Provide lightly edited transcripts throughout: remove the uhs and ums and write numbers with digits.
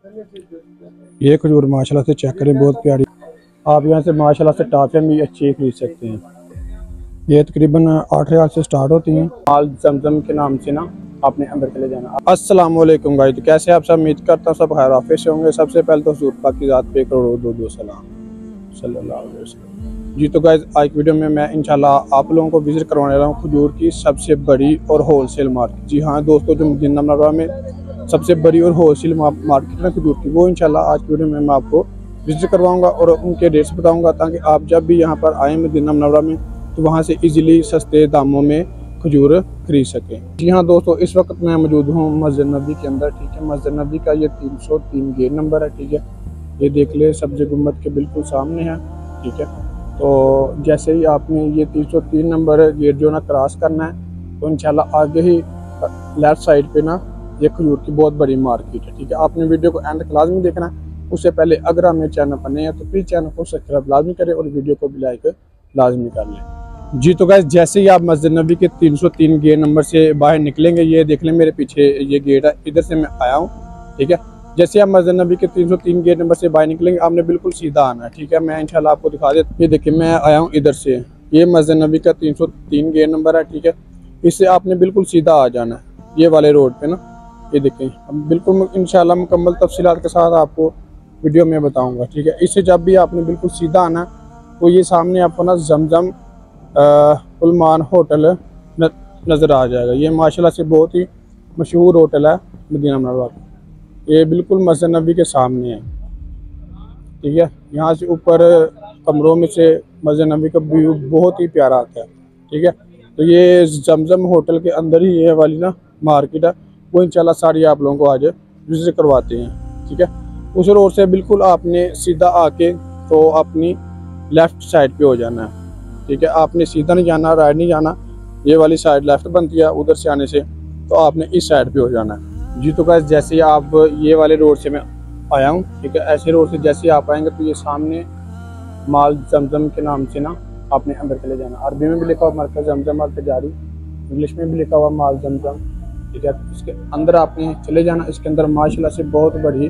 ये खजूर माशाल्लाह से चेक करें, बहुत प्यारी। आप यहाँ से माशाल्लाह से टाफियाँ भी अच्छी खरीद सकते हैं। ये तकरीबन 8 रियाल से स्टार्ट होती हैं। माल जमजम के नाम से ना आपने अंदर चले जाना। अस्सलाम वालेकुम भाई, तो कैसे आप सब? उम्मीद करता हूँ सब खैर आफियत से होंगे। सबसे पहले तो हुजूर पाक की ज़ात पे करोड़ों दो सलाम सल्लल्लाहु अलैहि वसल्लम। जी तो गाइस, आज वीडियो में मैं इंशाल्लाह आप लोगों को विजिट करवाने रहा हूँ खजूर की सबसे बड़ी और होलसेल मार्केट। जी हाँ दोस्तों, जो मदीना मुनव्वरा में सबसे बड़ी और होलसेल मार्केट है खजूर की, वो इंशाल्लाह आज की वीडियो में मैं आपको विजिट करवाऊँगा और उनके रेट्स बताऊँगा, ताकि आप जब भी यहाँ पर आएँ मदीना मुनव्वरा में तो वहाँ से इजीली सस्ते दामों में खजूर खरीद सकें। जी हाँ दोस्तों, इस वक्त मैं मौजूद हूँ मस्जिद नबी के अंदर। ठीक है, मस्जिद नबी का ये 303 गेट नंबर है। ठीक है, ये देख ले सब्ज़ गुम्बद के बिल्कुल सामने है। ठीक है, तो जैसे ही आपने ये 303 नंबर गेट जो ना क्रॉस करना है तो इंशाल्लाह आगे ही लेफ्ट साइड पे ना ये खजूर की बहुत बड़ी मार्केट है। ठीक है, आपने वीडियो को एंड क्लास में देखना है। उससे पहले अगर आप मेरे चैनल पर नए हैं तो प्लीज़ चैनल को सब्सक्राइब लाजमी करें और वीडियो को भी लाइक लाजमी कर लें। जी तो गाइस, जैसे ही आप मस्जिद नबी के 303 गेट नंबर से बाहर निकलेंगे, ये देख लें मेरे पीछे ये गेट है, इधर से मैं आया हूँ। ठीक है, जैसे आप मस्जिद नबी के 303 गेट नंबर से बाहर निकलेंगे, आपने बिल्कुल सीधा आना है। ठीक है, मैं इंशाल्लाह आपको दिखा देता हूँ। ये देखिए, मैं आया हूँ इधर से, ये मस्जिद नबी का 303 गेट नंबर है। ठीक है, इससे आपने बिल्कुल सीधा आ जाना है ये वाले रोड पे ना। ये देखें, अब बिल्कुल इंशाल्लाह मुकम्मल तफसीलात के साथ आपको वीडियो में बताऊँगा। ठीक है, इससे जब भी आपने बिल्कुल सीधा आना तो ये सामने आपको ना जमजम उलमान होटल नज़र आ जाएगा। ये माशाल्लाह से बहुत ही मशहूर होटल है मदीना मुनव्वरा। ये बिल्कुल मस्जिद नबी के सामने है। ठीक है, यहाँ से ऊपर कमरों में से मस्जिद नबी का व्यू बहुत ही प्यारा आता है। ठीक है, तो ये जमजम होटल के अंदर ही ये वाली ना मार्केट है, वो इंशाल्लाह सारी आप लोगों को आज विजिट करवाते हैं। ठीक है, उस रोड से बिल्कुल आपने सीधा आके तो अपनी लेफ़्ट साइड पे हो जाना है। ठीक है, आपने सीधा नहीं जाना, राइट नहीं जाना, ये वाली साइड लेफ़्ट बनती है, उधर से आने से तो आपने इस साइड पे हो जाना है। जी तो गाइस, जैसे ही आप ये वाले रोड से मैं आया हूँ, ठीक है, ऐसे रोड से जैसे ही आप आएंगे तो ये सामने माल जमजम के नाम से ना आपने अंदर चले जाना। अरबी में भी लिखा हुआ मरकज़ जमजम अल तजारी, इंग्लिश में भी लिखा हुआ माल जमजम। ठीक है, इसके अंदर आपने चले जाना। इसके अंदर माशाल्लाह से बहुत बड़ी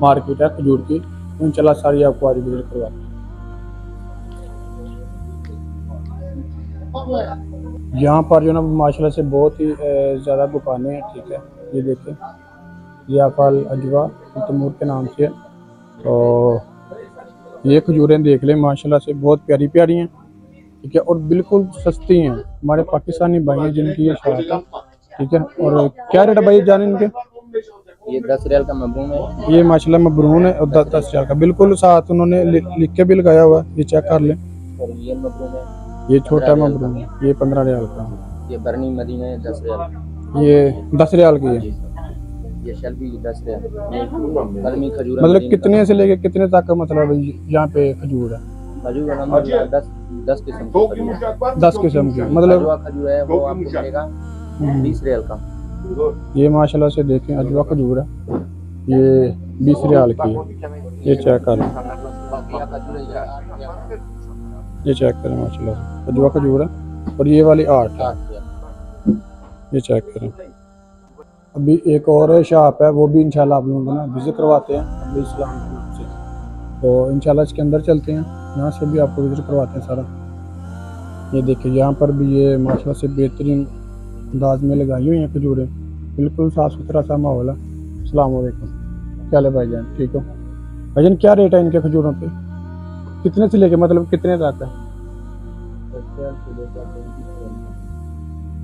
मार्केट है खजूर की, तो इंशाल्लाह सारी आपको आज विजिट करवाते हैं। यहाँ पर जो ना माशाल्लाह से बहुत ही ज़्यादा दुकानें हैं। ठीक है, ये देखें, ये अफल अजवा तमूर के नाम से है। तो ये खजूरें देख लें, माशाल्लाह से बहुत प्यारी प्यारी हैं। ठीक है, और बिल्कुल सस्ती हैं। हमारे पाकिस्तानी भाई हैं जिनकी ये शौक है। ठीक है, और क्या रेट है भाई जाने इनके? ये 10 रियाल का मबरून है। ये माशाल्लाह मबरून है और 10 रियाल का, बिल्कुल साथ उन्होंने लिख के भी लगाया हुआ है, ये चेक कर लें। और ये मबरून है, ये छोटा मबरून है, ये 15 रियाल का। ये बरनी मदीना है 10 रियाल, ये 10 रियाल की है। ये शलबी 10 रियाल। कलमी खजूर मतलब कितने से लेके कितने तक मतलब यहाँ पे खजूर है? खजूर का 10 किस्म की 10 किस्म की, मतलब खजूर है वो आपको मिलेगा 20 रियाल का। ये माशाल्लाह से देखें अजवा खजूर है, ये 20 रियाल की है। ये चेक करें, ये चेक करें, माशाल्लाह से अजवा खजूर है। और ये वाली 8 है, ये चेक करें। अभी एक और शॉप है, वो भी इंशाल्लाह आप लोगों को ना विजिट करवाते हैं अब्दुल सलाम के नाम से। तो इंशाल्लाह इसके अंदर चलते हैं, यहाँ से भी आपको विजिट करवाते हैं सारा। ये देखिए, यहाँ पर भी ये माशाल्लाह से बेहतरीन अंदाज में लगाई हुई हैं खजूरें, बिल्कुल साफ़ सुथरा सा माहौल है। अस्सलाम वालेकुम, क्या ले भाईजान, ठीक हो भाईजान? क्या रेट है इनके खजूरों पे? कितने से लेके मतलब कितने तक है?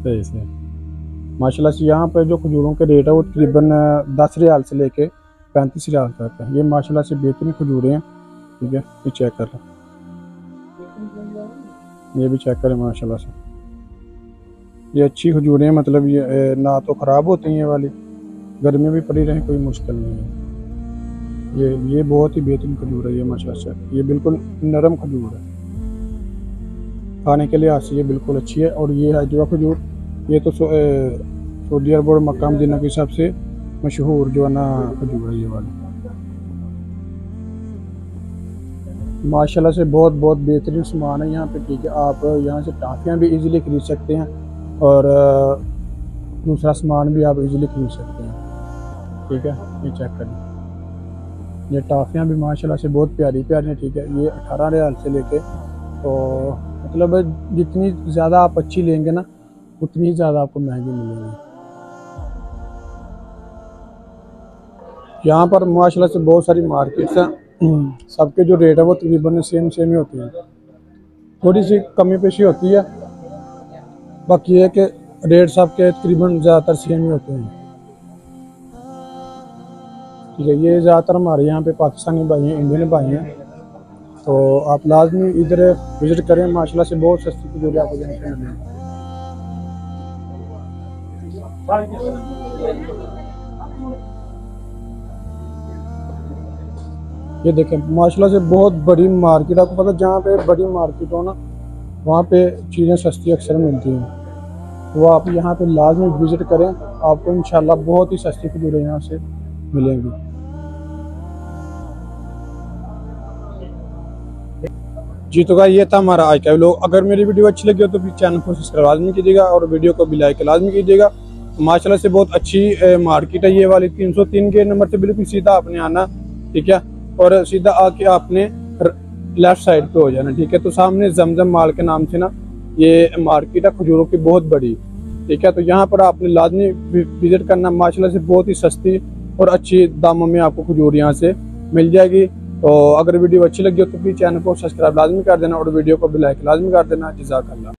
सही से माशाल्लाह से यहाँ पे जो खजूरों के रेट है वो तकरीबन 10 रियाल से लेके 35 रियाल तक है। ये माशाल्लाह से बेहतरीन खजूरें हैं। ठीक है, ये चेक कर लें, ये भी चेक करें, माशाल्लाह से ये अच्छी खजूरें हैं। मतलब ये ना तो ख़राब होती हैं, ये वाली गर्मी भी पड़ी रहे कोई मुश्किल नहीं है। ये बहुत ही बेहतरीन खजूर है ये माशाल्लाह से, ये बिल्कुल नरम खजूर है, खाने के लिहाज से ये बिल्कुल अच्छी है। और ये है अजवा खजूर, ये तो सऊदी अरब और मक्का मदीना की सबसे मशहूर जो है ना खजूर है ये वाली। माशाल्लाह से बहुत बेहतरीन सामान है यहाँ पे। ठीक है, आप यहाँ से टाफियाँ भी इजीली खरीद सकते हैं और दूसरा सामान भी आप इजीली खरीद सकते हैं। ठीक है, ये चेक करें, ये टाफियाँ भी माशाल्लाह से बहुत प्यारी प्यारी हैं। ठीक है, ये 18 रियाल से लेके, तो मतलब जितनी ज़्यादा आप अच्छी लेंगे ना उतनी ज़्यादा आपको महंगी मिलेगी। यहाँ पर माशाल्लाह से बहुत सारी मार्केट्स हैं, सबके जो रेट है वो तकरीबन सेम सेम ही होती है, थोड़ी सी कमी पेशी होती है, बाकी ये है कि रेट सबके तकरीबन ज़्यादातर सेम ही होते हैं। ठीक है, ये ज़्यादातर हमारे यहाँ पे पाकिस्तानी भाई हैं, इंडियन भाई हैं, तो आप लाजमी इधर विज़िट करें। माशाल्लाह से बहुत सस्ती खजूरें आपको यहाँ पे मिलेंगी। ये देखें माशाल्लाह से बहुत बड़ी मार्केट, आपको पता है जहाँ पे बड़ी मार्केट हो ना वहाँ पे चीज़ें सस्ती अक्सर मिलती हैं, तो आप यहाँ पे लाजमी विज़िट करें, आपको इंशाल्लाह बहुत ही सस्ती खजूरें यहाँ से मिलेंगी। जी तो गाइस ये था हमारा आज का व्लॉग। अगर मेरी वीडियो अच्छी लगी हो तो प्लीज़ चैनल को सब्सक्राइब लाजमी कीजिएगा और वीडियो को भी लाइक लाजमी कीजिएगा। माशाल्लाह से बहुत अच्छी मार्केट है ये वाली। 303 के नंबर से बिल्कुल सीधा आपने आना, ठीक है, और सीधा आके आपने लेफ्ट साइड पे हो जाना। ठीक है, तो सामने जमजम माल के नाम से ना ये मार्केट है खजूरों की बहुत बड़ी। ठीक है, तो यहाँ पर आपने लाजमी विजिट करना। माशाल्लाह से बहुत ही सस्ती और अच्छी दामों में आपको खजूर यहाँ से मिल जाएगी। तो अगर वीडियो अच्छी लगी हो तो प्लीज़ चैनल को सब्सक्राइब लाजमी कर देना और वीडियो को भी लाइक लाजमी कर देना। जज़ाकल्लाह।